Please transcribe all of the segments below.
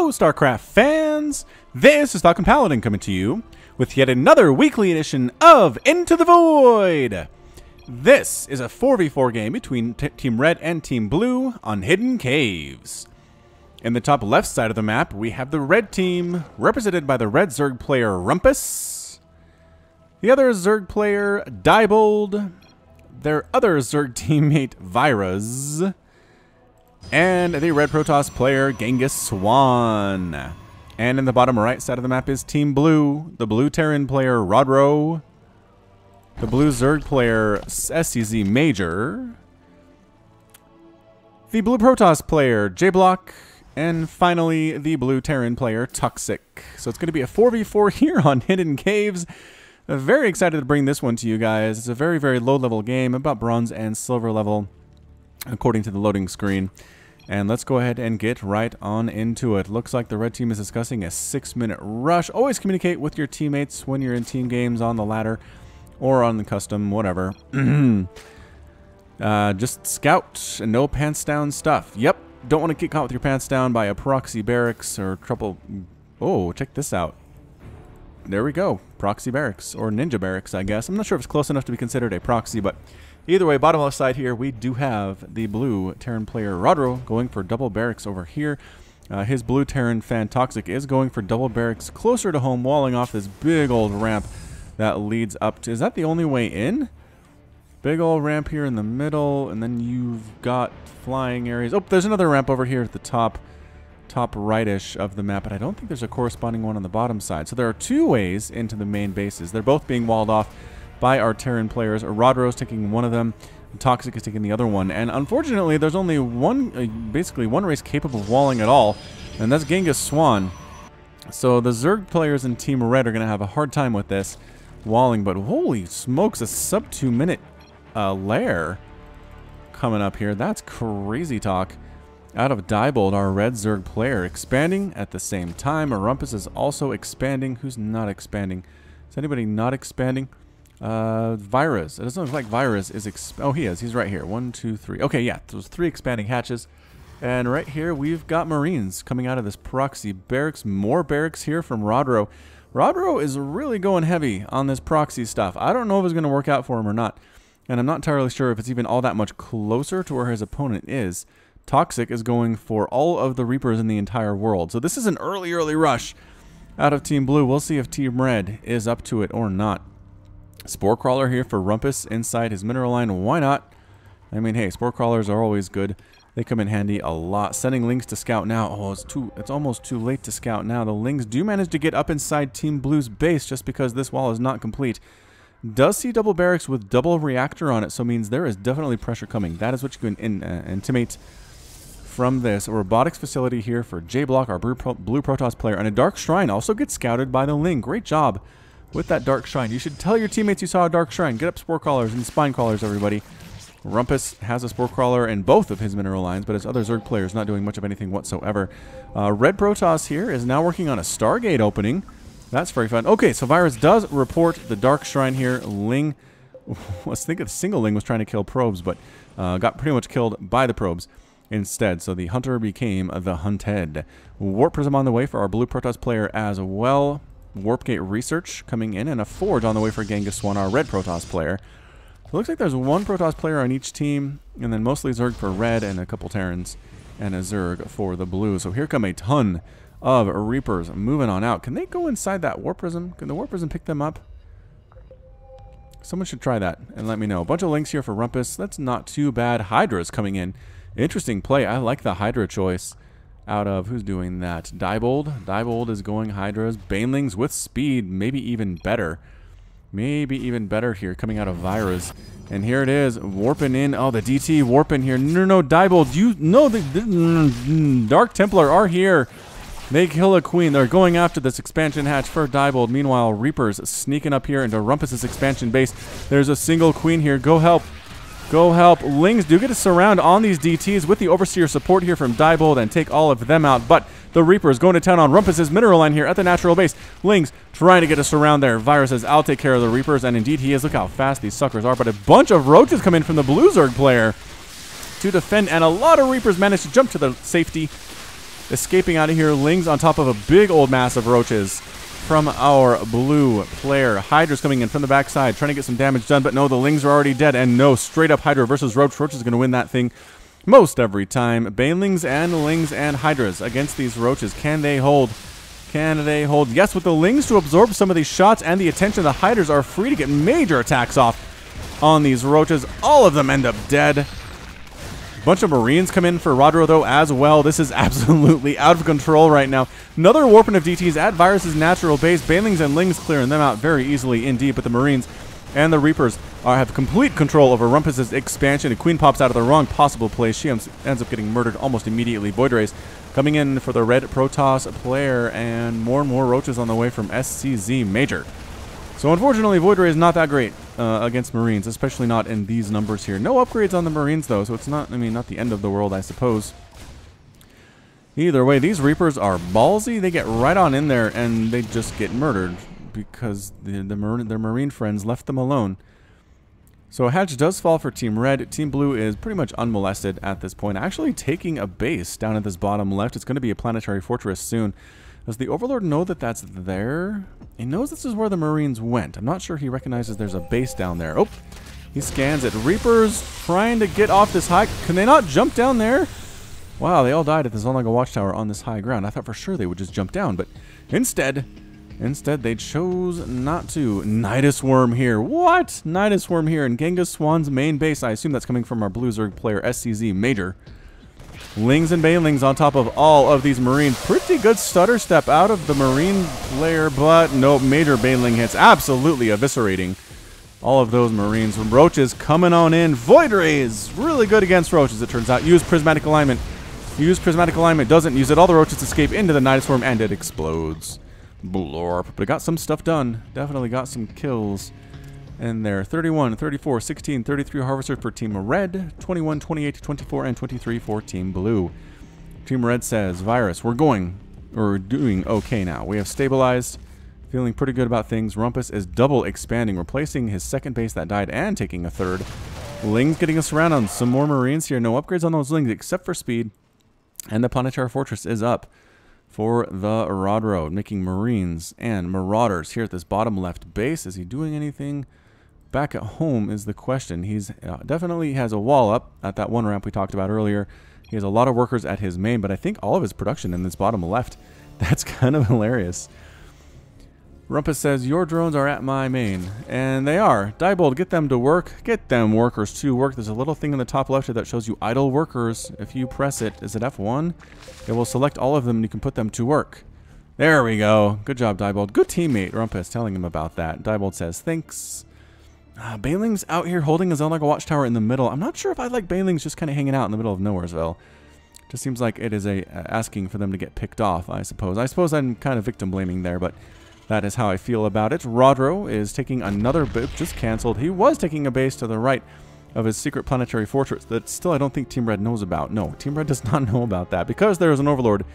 Hello, StarCraft fans! This is Falcon Paladin coming to you with yet another weekly edition of Into the Void! This is a 4v4 game between Team Red and Team Blue on hidden caves. In the top left side of the map, we have the red team, represented by the red Zerg player Rumpus, the other Zerg player Diebold, their other Zerg teammate Virus, and the red Protoss player Genghis Swan. And in the bottom right side of the map is Team Blue, the blue Terran player Rodro, the blue Zerg player SCZ Major, the blue Protoss player J-Block, and finally the blue Terran player Toxic. So it's going to be a 4v4 here on Hidden Caves. Very excited to bring this one to you guys. It's a very, very low level game, about bronze and silver level, according to the loading screen. And let's go ahead and get right on into it. Looks like the red team is discussing a 6-minute rush. Always communicate with your teammates when you're in team games on the ladder or on the custom, whatever. Just scout and no pants down stuff. Yep, don't want to get caught with your pants down by a proxy barracks or trouble. Oh, check this out. There we go. Proxy barracks, or ninja barracks, I guess. I'm not sure if it's close enough to be considered a proxy, but either way, bottom left side here, we do have the blue Terran player Rodro going for double barracks over here. His blue Terran fan Toxic is going for double barracks closer to home, walling off this big old ramp that leads up to... Is that the only way in? Big old ramp here in the middle, and then you've got flying areas. Oh, there's another ramp over here at the top rightish of the map, but I don't think there's a corresponding one on the bottom side. So there are two ways into the main bases. They're both being walled off by our Terran players. Rodro's taking one of them, Toxic is taking the other one, and unfortunately there's only one, basically one race capable of walling at all, and that's Genghis Swan. So the Zerg players in Team Red are going to have a hard time with this walling, but holy smokes, a sub 2 minute lair coming up here. That's crazy talk out of Diebold, our red Zerg player, expanding at the same time. Rumpus is also expanding. Who's not expanding? Is anybody not expanding? Virus. It doesn't look like Virus is oh, he is. He's right here. 1, 2, 3. Okay, yeah. Those 3 expanding hatches. And right here, we've got Marines coming out of this proxy barracks. More barracks here from Rodro. Rodro is really going heavy on this proxy stuff. I don't know if it's going to work out for him or not. And I'm not entirely sure if it's even all that much closer to where his opponent is. Toxic is going for all of the Reapers in the entire world. So this is an early rush out of Team Blue. We'll see if Team Red is up to it or not. Spore Crawler here for Rumpus inside his mineral line. Why not? I mean, hey, Spore Crawlers are always good. They come in handy a lot. Sending Lings to scout now. Oh, it's almost too late to scout now. The Lings do manage to get up inside Team Blue's base just because this wall is not complete. Does see double barracks with double reactor on it, so means there is definitely pressure coming. That is what you can intimate from this. A robotics facility here for J-Block, our blue Protoss player, and a Dark Shrine also gets scouted by the Ling. Great job with that Dark Shrine. You should tell your teammates you saw a Dark Shrine. Get up Spore Crawlers and Spine Crawlers, everybody. Rumpus has a Spore Crawler in both of his mineral lines, but his other Zerg player is not doing much of anything whatsoever. Red Protoss here is now working on a Stargate opening. That's very fun. Okay, so Virus does report the Dark Shrine here. Ling, let's think of the single Ling was trying to kill probes, but got pretty much killed by the probes instead. So the hunter became the hunted. Warp Prism on the way for our blue Protoss player as well. Warp Gate Research coming in, and a Forge on the way for Genghis Swan, our red Protoss player. So it looks like there's one Protoss player on each team, and then mostly Zerg for red, and a couple Terrans, and a Zerg for the blue. So here come a ton of Reapers moving on out. Can they go inside that Warp Prism? Can the Warp Prism pick them up? Someone should try that and let me know. A bunch of links here for Rumpus. That's not too bad. Hydra's coming in. Interesting play. I like the Hydra choice out of... Who's doing that? Diebold. Diebold is going Hydras. Banelings with speed. Maybe even better. Maybe even better here coming out of Virus. And here it is. Warping in. Oh, the DT warping here. No, Diebold. You know the Dark Templar are here. They kill a queen. They're going after this expansion hatch for Diebold. Meanwhile, Reapers sneaking up here into Rumpus's expansion base. There's a single queen here. Go help. Go help. Lings do get a surround on these DTs with the Overseer support here from Diebold and take all of them out. But the Reapers going to town on Rumpus's mineral line here at the natural base. Lings trying to get a surround there. Virus says, I'll take care of the Reapers. And indeed he is. Look how fast these suckers are. But a bunch of roaches come in from the blue Zerg player to defend. And a lot of Reapers manage to jump to the safety escaping out of here. Lings on top of a big old mass of roaches from our blue player. Hydra's coming in from the backside, trying to get some damage done, but no, the Lings are already dead, and no, straight up Hydra versus Roach. Roach is going to win that thing most every time. Banelings and Lings and Hydras against these roaches. Can they hold? Can they hold? Yes, with the Lings to absorb some of these shots and the attention, the Hydras are free to get major attacks off on these roaches. All of them end up dead. Bunch of Marines come in for Rodro, though, as well. This is absolutely out of control right now. Another warping of DTs at Virus's natural base. Banelings and Lings clearing them out very easily indeed, but the Marines and the Reapers have complete control over Rumpus's expansion. The Queen pops out of the wrong possible place. She ends up getting murdered almost immediately. Void Rays coming in for the red Protoss player, and more roaches on the way from SCZ Major. So unfortunately, Void Ray is not that great against Marines, especially not in these numbers here. No upgrades on the Marines, though, so it's not, I mean, not the end of the world, I suppose. Either way, these Reapers are ballsy. They get right on in there, and they just get murdered because their Marine friends left them alone. So a hatch does fall for Team Red. Team Blue is pretty much unmolested at this point, actually taking a base down at this bottom left. It's going to be a planetary fortress soon. Does the Overlord know that that's there? He knows this is where the Marines went. I'm not sure he recognizes there's a base down there. Oh, he scans it. Reapers trying to get off this high. Can they not jump down there? Wow, they all died at the Zolnaga Watchtower on this high ground. I thought for sure they would just jump down, but instead they chose not to. Nidus Worm here. What? Nidus Worm here in Genghis Swan's main base. I assume that's coming from our Blue Zerg player, SCZ Major. Lings and Banelings on top of all of these Marines. Pretty good stutter step out of the Marine player, but no, Major Baneling hits. Absolutely eviscerating all of those Marines. Roaches coming on in. Void Rays, really good against Roaches, it turns out. Use Prismatic Alignment. Use Prismatic Alignment, doesn't use it. All the Roaches escape into the Nidus Worm, and it explodes. Blorp. But it got some stuff done. Definitely got some kills. And there, 31, 34, 16, 33 Harvesters for Team Red, 21, 28, 24, and 23 for Team Blue. Team Red says, Virus, we're doing okay now. We have stabilized, feeling pretty good about things. Rumpus is double expanding, replacing his second base that died and taking a third. Lings getting us around on some more Marines here. No upgrades on those Lings except for speed. And the Planetary Fortress is up for the Rod Road, making Marines and Marauders here at this bottom left base. Is he doing anything back at home is the question. He's definitely has a wall up at that one ramp we talked about earlier. He has a lot of workers at his main, but I think all of his production in this bottom left. That's kind of hilarious. Rumpus says, your drones are at my main. And they are. Diebold, get them to work. Get them workers to work. There's a little thing in the top left here that shows you idle workers. If you press it, is it F1? It will select all of them and you can put them to work. There we go. Good job, Diebold. Good teammate, Rumpus, telling him about that. Diebold says, thanks. Baneling's out here holding his own like a watchtower in the middle. I'm not sure if I like Baneling's just kind of hanging out in the middle of Nowheresville. Just seems like it is asking for them to get picked off, I suppose. I suppose I'm kind of victim blaming there, but that is how I feel about it. Rodro is taking another base, just canceled. He was taking a base to the right of his secret planetary fortress that still I don't think Team Red knows about. No, Team Red does not know about that because there is an Overlord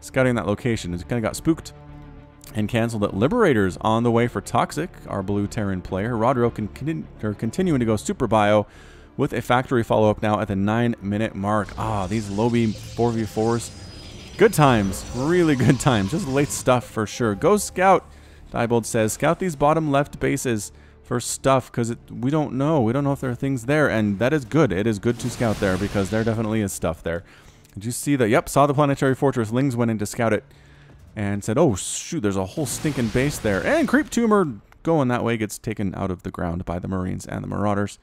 scouting that location. He kind of got spooked and canceled it. Liberators on the way for Toxic, our blue Terran player. Rodro continuing to go super bio with a factory follow-up now at the 9-minute mark. These low beam 4v4s. Good times. Really good times. Just late stuff for sure. Go scout, Diebold says. Scout these bottom left bases for stuff because we don't know. We don't know if there are things there, and that is good. It is good to scout there because there definitely is stuff there. Did you see that? Yep, saw the planetary fortress. Lings went in to scout it and said, oh, shoot, there's a whole stinking base there. And Creep Tumor going that way gets taken out of the ground by the Marines and the Marauders.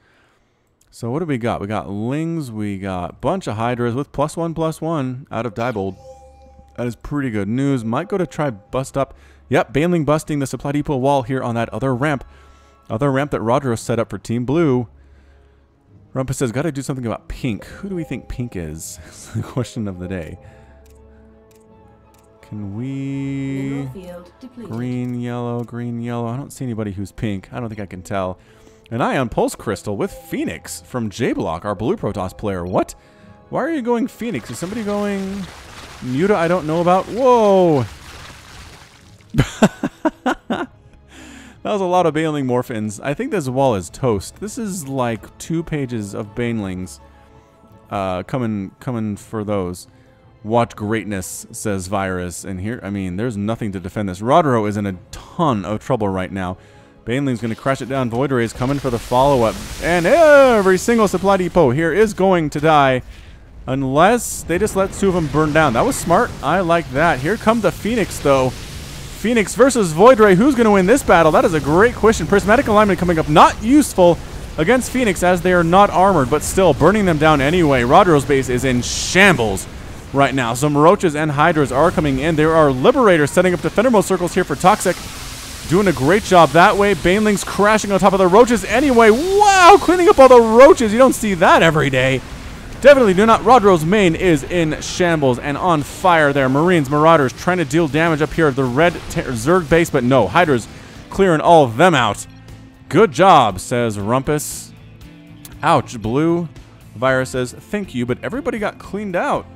So what do we got? We got Lings. We got a bunch of Hydras with +1/+1 out of Diebold. That is pretty good news. Might go to try bust up. Yep, Baneling busting the supply depot wall here on that other ramp. Other ramp that Rodro set up for Team Blue. Rumpus says, gotta do something about pink. Who do we think pink is? That's the question of the day. Can we... green, yellow, green, yellow. I don't see anybody who's pink. I don't think I can tell. An Ion Pulse Crystal with Phoenix from J-Block, our blue Protoss player. What? Why are you going Phoenix? Is somebody going... Muta I don't know about? Whoa! That was a lot of Baneling Morphins. I think this wall is toast. This is like 2 pages of Banelings coming for those. Watch greatness, says Virus. And here, I mean, there's nothing to defend this. Rodro is in a ton of trouble right now. Baneling's going to crash it down. Void Ray's coming for the follow-up. And every single supply depot here is going to die. Unless they just let 2 of them burn down. That was smart. I like that. Here comes the Phoenix, though. Phoenix versus Void Ray. Who's going to win this battle? That is a great question. Prismatic alignment coming up. Not useful against Phoenix as they are not armored, but still burning them down anyway. Rodro's base is in shambles right now. Some Roaches and Hydras are coming in. There are Liberators setting up Defender mode circles here for Toxic. Doing a great job that way. Baneling's crashing on top of the Roaches anyway. Wow, cleaning up all the Roaches. You don't see that every day. Definitely do not. Rodro's main is in shambles and on fire there. Marines, Marauders trying to deal damage up here at the red Zerg base, but no. Hydra's clearing all of them out. Good job, says Rumpus. Ouch, Blue. Virus says, thank you, but everybody got cleaned out.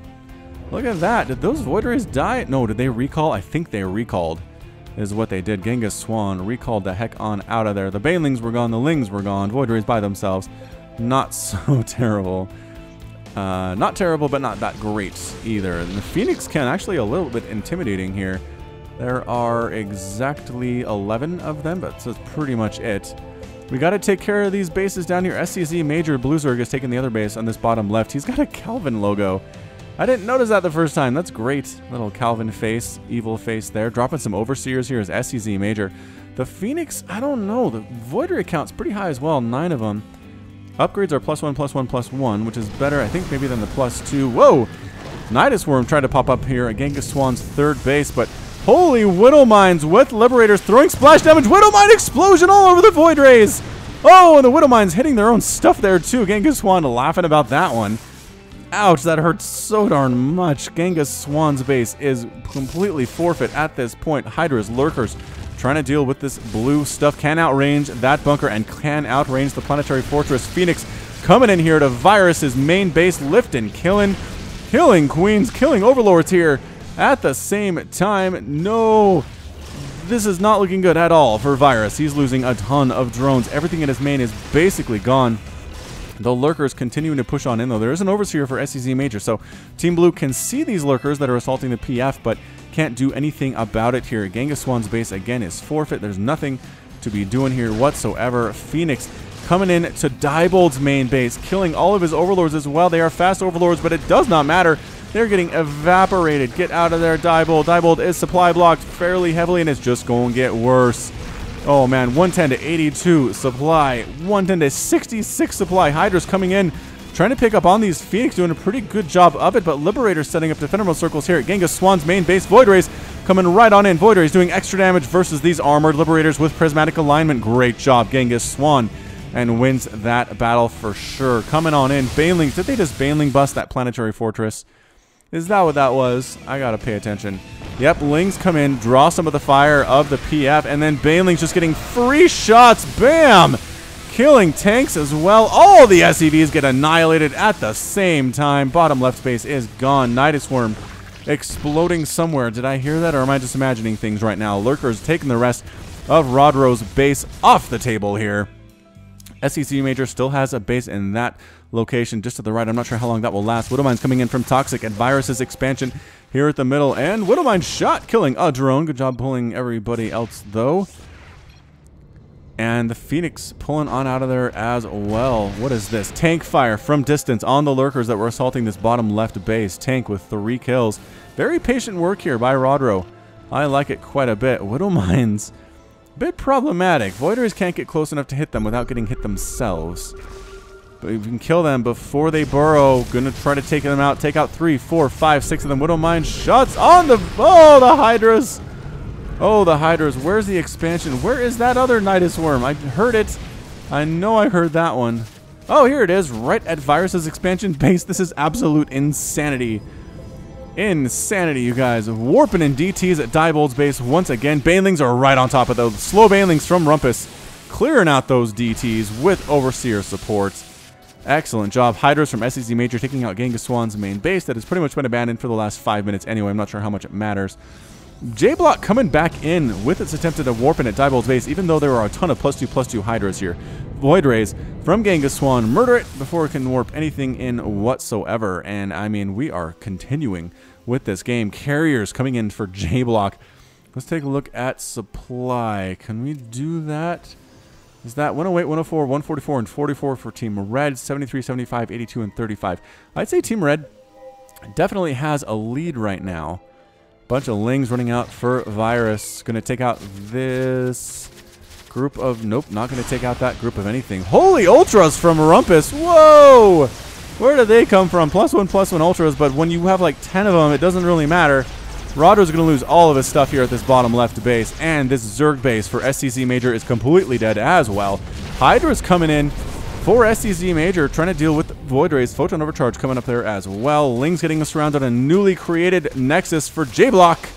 Look at that. Did those Void Rays die? No, did they recall? I think they recalled is what they did. Genghis Swan recalled the heck on out of there. The Banelings were gone. The Lings were gone. Void Rays by themselves. Not so terrible. Not terrible, but not that great either. And the Phoenix can actually a little bit intimidating here. There are exactly 11 of them, but that's pretty much it. We got to take care of these bases down here. SCZ Major Blue Zerg is taking the other base on this bottom left. He's got a Calvin logo. I didn't notice that the first time. That's great. Little Calvin face, evil face there. Dropping some Overseers here is SCZ Major. The Phoenix, I don't know. The Void Ray count's pretty high as well. 9 of them. Upgrades are +1, +1, +1, which is better, I think, maybe than the +2. Whoa! Nidus Worm tried to pop up here at Genghis Swan's 3rd base, but holy Widow Mines with Liberators throwing splash damage. Widow Mine explosion all over the Void Rays! Oh, and the Widow Mines hitting their own stuff there, too. Genghis Swan laughing about that one. Ouch, that hurts so darn much. Genghis Swan's base is completely forfeit at this point. Hydra's Lurkers trying to deal with this blue stuff. Can outrange that bunker and can outrange the Planetary Fortress. Phoenix coming in here to Virus's main base, lifting, killing queens, killing overlords here at the same time. No, this is not looking good at all for Virus. He's losing a ton of drones. Everything in his main is basically gone. The Lurkers continuing to push on in, though. There is an Overseer for SCZ Major, so Team Blue can see these Lurkers that are assaulting the PF, but can't do anything about it here. Genghis Swan's base, again, is forfeit. There's nothing to be doing here whatsoever. Phoenix coming in to Diebold's main base, killing all of his Overlords as well. They are fast Overlords, but it does not matter. They're getting evaporated. Get out of there, Diebold. Diebold is supply blocked fairly heavily, and it's just going to get worse. Oh, man, 110 to 82 supply, 110 to 66 supply. Hydra's coming in, trying to pick up on these Phoenix, doing a pretty good job of it, but Liberator's setting up Defender mode circles here at Genghis Swan's main base. Void Rays coming right on in. Void Rays doing extra damage versus these armored Liberators with prismatic alignment. Great job, Genghis Swan, and wins that battle for sure. Coming on in. Baneling, did they just Baneling bust that Planetary Fortress? Is that what that was? I gotta pay attention. Yep, Lings come in, draw some of the fire of the PF, and then Baneling's just getting free shots. Bam! Killing tanks as well. All the SCVs get annihilated at the same time. Bottom left base is gone. Nidus Worm exploding somewhere. Did I hear that, or am I just imagining things right now? Lurkers taking the rest of Rodro's base off the table here. SCC Major still has a base in that location just to the right. I'm not sure how long that will last. Widowmine's coming in from Toxic and Virus's expansion here at the middle. And Widowmine shot, killing a drone. Good job pulling everybody else, though. And the Phoenix pulling on out of there as well. What is this? Tank fire from distance on the Lurkers that were assaulting this bottom left base. Tank with 3 kills. Very patient work here by Rodro. I like it quite a bit. Widowmine's bit problematic. Voiders can't get close enough to hit them without getting hit themselves. But if you can kill them before they burrow, gonna try to take them out. Take out 3, 4, 5, 6 of them. Widowmine shots on the... Oh, the Hydras. Oh, the Hydras. Where's the expansion? Where is that other Nidus Worm? I heard it. I know I heard that one. Oh, here it is. Right at Virus's expansion base. This is absolute insanity. Insanity, you guys. Warping in DTs at Diebold's base once again. Banelings are right on top of those. Slow Banelings from Rumpus. Clearing out those DTs with Overseer support. Excellent job. Hydras from SCZ Major taking out Genghis Swan's main base that has pretty much been abandoned for the last 5 minutes anyway. I'm not sure how much it matters. J-Block coming back in with its attempt at a warping at Diebold's base, even though there are a ton of +2/+2 Hydras here. Void Rays from Genghis Swan. Murder it before it can warp anything in whatsoever. And, I mean, we are continuing with this game. Carriers coming in for J Block. Let's take a look at supply. Can we do that? Is that 108, 104, 144, and 44 for Team Red, 73, 75, 82, and 35. I'd say Team Red definitely has a lead right now. Bunch of Lings running out for Virus. Going to take out this group of... Nope, not going to take out that group of anything. Holy Ultras from Rumpus. Whoa! Where did they come from? +1/+1 Ultras, but when you have like 10 of them, it doesn't really matter. Rodder's going to lose all of his stuff here at this bottom left base, and this Zerg base for SCZ Major is completely dead as well. Hydra's coming in for SCZ Major, trying to deal with Void Rays. Photon Overcharge coming up there as well. Ling's getting surrounded on a newly created Nexus for J-Block.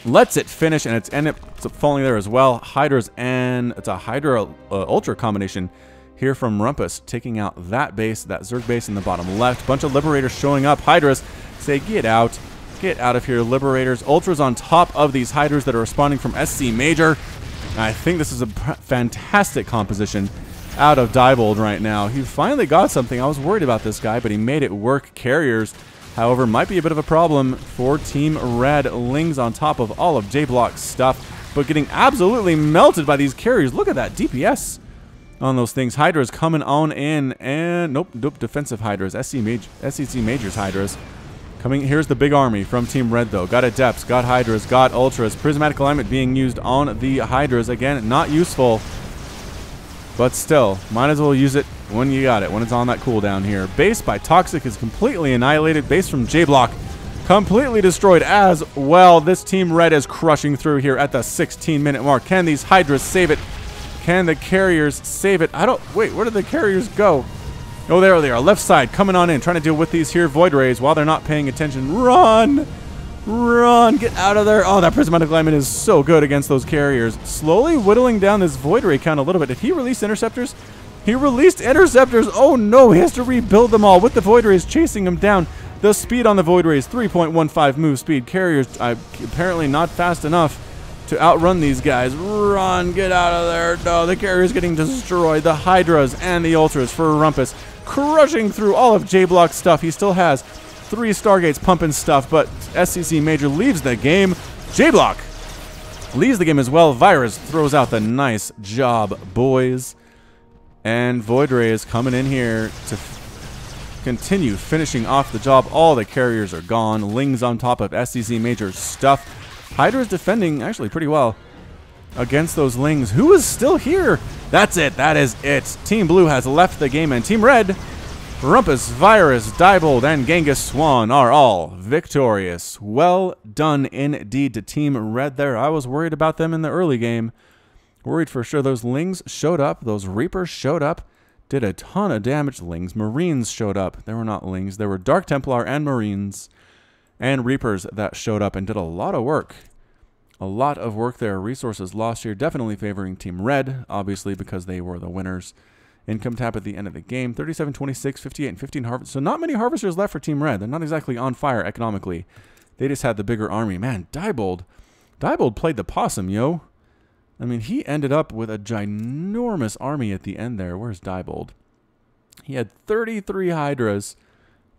Lets it finish, and it's ended up falling there as well. Hydra's, and it's a Hydra Ultra combination here from Rumpus, taking out that base, that Zerg base in the bottom left. Bunch of Liberators showing up. Hydras say, get out. Get out of here, Liberators. Ultras on top of these Hydras that are responding from SC Major. I think this is a fantastic composition out of Diebold right now. He finally got something. I was worried about this guy, but he made it work. Carriers, however, might be a bit of a problem for Team Red. Lings on top of all of J-Block's stuff, but getting absolutely melted by these carriers. Look at that DPS on those things. Hydra's coming on in, and nope, defensive Hydras. SCC Major's Hydras. Here's the big army from Team Red, though. Got Adepts, got Hydras, got Ultras. Prismatic Alignment being used on the Hydras. Again, not useful, but still, might as well use it when you got it, when it's on that cooldown here. Base by Toxic is completely annihilated. Base from J-Block completely destroyed as well. This Team Red is crushing through here at the 16-minute mark. Can these Hydras save it? Can the Carriers save it? Wait, where did the Carriers go? Oh, there they are. Left side coming on in, trying to deal with these here Void Rays while they're not paying attention. Run! Run! Get out of there. Oh, that Prismatic Alignment is so good against those carriers. Slowly whittling down this Void Ray count a little bit. Did he release Interceptors? He released Interceptors. Oh, no. He has to rebuild them all with the Void Rays chasing him down. The speed on the Void Rays, 3.15 move speed. Carriers apparently not fast enough to outrun these guys. Run! Get out of there. No, the carrier's getting destroyed. The Hydras and the Ultras for Rumpus, crushing through all of J-Block's stuff. He still has 3 Stargates pumping stuff, but SCC Major leaves the game. J-Block leaves the game as well. Virus throws out the nice job, boys. And Void Ray is coming in here to continue finishing off the job. All the carriers are gone. Ling's on top of SCC Major's stuff. Hydra's defending actually pretty well against those Lings. Who is still here? That's it. That is it. Team Blue has left the game, and Team Red, Rumpus, Virus, Diebold, and Genghis Swan are all victorious. Well done indeed to Team Red there. I was worried about them in the early game. Worried for sure. Those Lings showed up. Those Reapers showed up. Did a ton of damage. Lings. Marines showed up. They were not Lings. There were Dark Templar and Marines and Reapers that showed up and did a lot of work. A lot of work there. Resources lost here. Definitely favoring Team Red, obviously, because they were the winners. Income tap at the end of the game. 37, 26, 58, and 15 harvesters. So not many harvesters left for Team Red. They're not exactly on fire economically. They just had the bigger army. Man, Diebold played the possum, yo. I mean, he ended up with a ginormous army at the end there. Where's Diebold? He had 33 Hydras.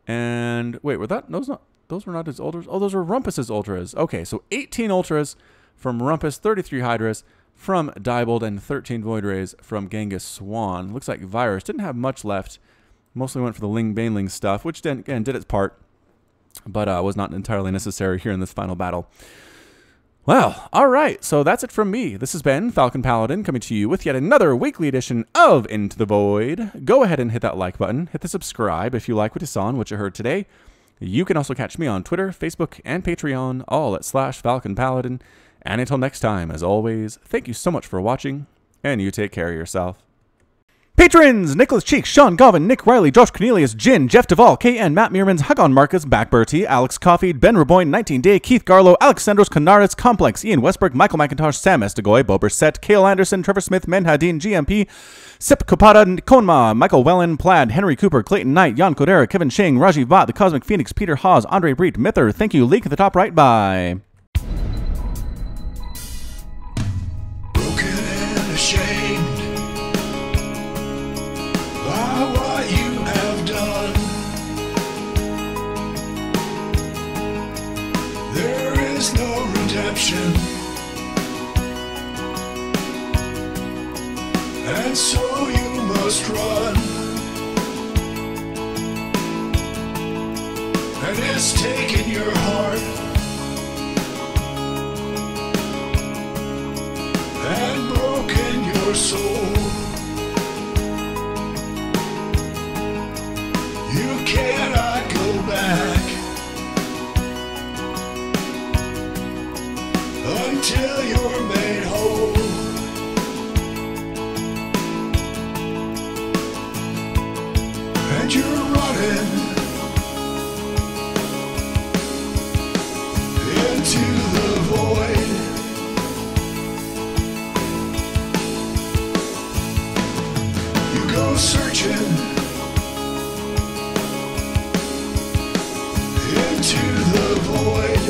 And wait, those were not his Ultras. Oh, those were Rumpus's Ultras. Okay, so 18 Ultras from Rumpus, 33 Hydras from Diebold, and 13 Void Rays from Genghis Swan. Looks like Virus didn't have much left. Mostly went for the Baneling stuff, which then, again, did its part, but was not entirely necessary here in this final battle. Well, all right, so that's it from me. This has been Falcon Paladin coming to you with yet another weekly edition of Into the Void. Go ahead and hit that like button. Hit the subscribe if you like what you saw and what you heard today. You can also catch me on Twitter, Facebook, and Patreon, all at /FalconPaladin. And until next time, as always, thank you so much for watching, and you take care of yourself. Patrons! Nicholas Cheek, Sean Govin, Nick Riley, Josh Cornelius, Jin, Jeff Duvall, KN, Matt Meermans, Hagon Marcus, Backberty, Alex Coffey, Ben Reboyne, 19 Day, Keith Garlow, Alexandros Canaris, Complex, Ian Westbrook, Michael McIntosh, Sam Estegoy, Bober Set, Cale Anderson, Trevor Smith, Menhadin, GMP, Sip Kopada, Konma, Michael Wellen, Plaid, Henry Cooper, Clayton Knight, Jan Kodera, Kevin Shang, Rajiv Bhatt, The Cosmic Phoenix, Peter Hawes, Andre Breet, Mither. Thank you. Link at the top right. Bye. Broken and ashamed by what you have done. direction, and so you must run. And it's taken your heart and broken your soul. You cannot go back until you're made whole. And you're running into the void. You go searching into the void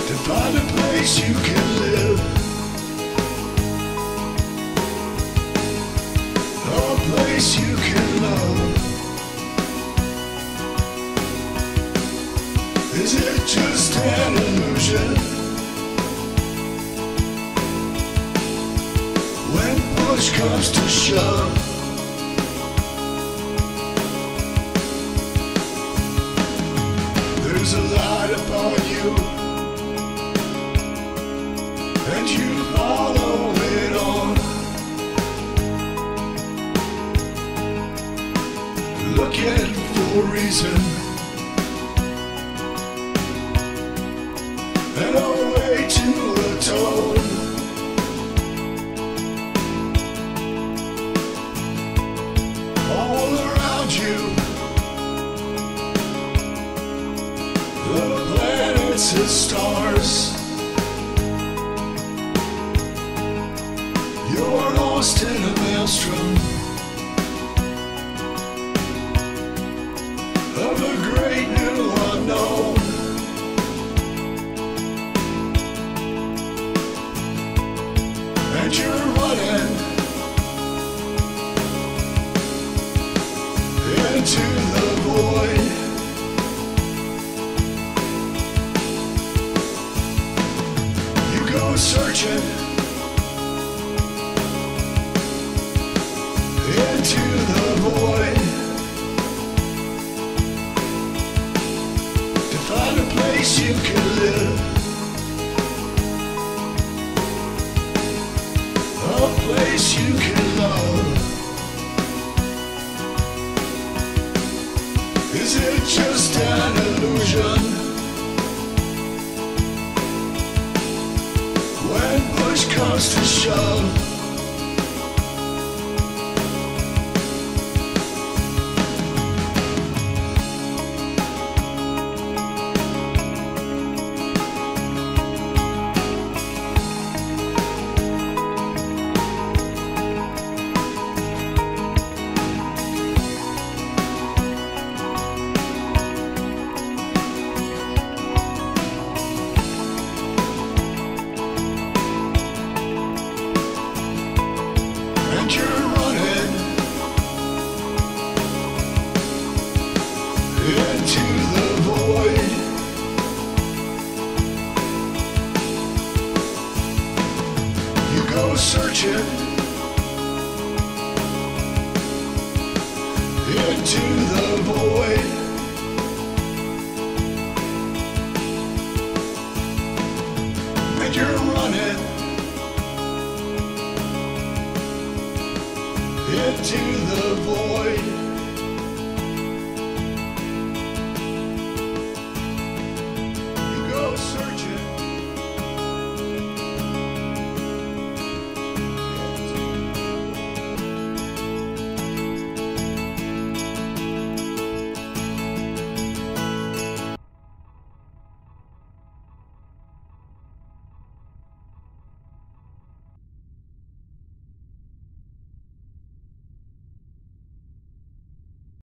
to find a place you can live, a place you can love. Is it just an illusion? When push comes to shove, there's a light upon you, and you follow it on. Looking for a reason and a way to atone. All around you, the planets and stars. You're lost in a maelstrom of a great new unknown. And you're running into the void. You go searching into the void to find a place you can live, a place you can love. Is it just an illusion? When push comes to shove, and you're running into the void. You go searching into the void. And you're running into the void.